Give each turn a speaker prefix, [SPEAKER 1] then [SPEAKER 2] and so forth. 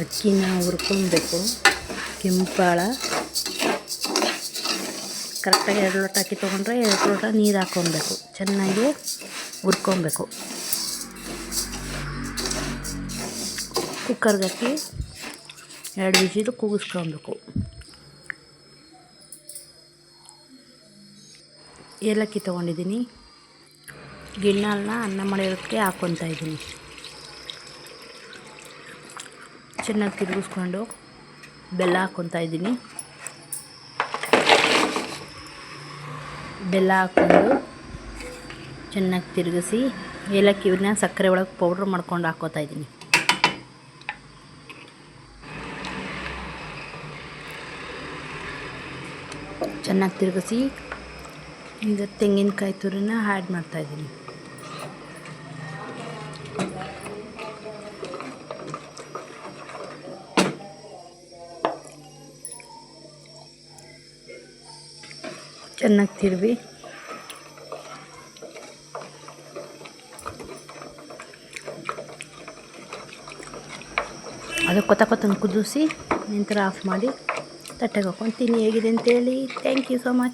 [SPEAKER 1] ಅಕ್ಕಿನ ಹುರ್ಕೊಬೇಕು. ಕೆಂಪಾಳ ಕರೆಕ್ಟಾಗಿ 2 ಲೋಟ ಅಕ್ಕಿ ತೊಗೊಂಡ್ರೆ 2 ಲೋಟ ನೀರು ಹಾಕ್ಕೊಬೇಕು. ಚೆನ್ನಾಗಿ ಹುರ್ಕೊಬೇಕು. ಕುಕ್ಕರ್ಗೆ ಹಾಕಿ 2 ವಿಜಿಲು ಕೂಗಿಸ್ಕೊಬೇಕು. ಏಲಕ್ಕಿ ತೊಗೊಂಡಿದ್ದೀನಿ. ಗಿಣ್ಣಾಲನ್ನ ಅನ್ನ ಮಾಡಿರೋದಕ್ಕೆ ಹಾಕ್ಕೊತಾ ಇದ್ದೀನಿ. ಚೆನ್ನಾಗಿ ತಿರುಗಿಸ್ಕೊಂಡು ಬೆಲ್ಲ ಹಾಕ್ಕೊತಾ ಇದ್ದೀನಿ. ಬೆಲ್ಲ ಹಾಕ್ಕೊಂಡು ಚೆನ್ನಾಗಿ ತಿರುಗಿಸಿ ಏಲಕ್ಕಿನ ಸಕ್ಕರೆ ಒಳಗೆ ಪೌಡ್ರ್ ಮಾಡ್ಕೊಂಡು ಹಾಕ್ಕೊತಾ ಇದ್ದೀನಿ. ಚೆನ್ನಾಗಿ ತಿರುಗಿಸಿ ಈಗ ತೆಂಗಿನಕಾಯಿ ತುರಿನ ಆ್ಯಡ್ ಮಾಡ್ತಾಯಿದ್ದೀನಿ. ಚೆನ್ನಾಗಿ ತಿರುವಿ ಅದು ಕೊತ್ತಂಗೆ ಕುದಿಸಿ ನಂತರ ಆಫ್ ಮಾಡಿ ತಟ್ಟೆಗೆ ಹಾಕ್ಕೊಂಡು ತಿನ್ನಿ. ಹೇಗಿದೆ ಅಂತೇಳಿ. Thank you so much.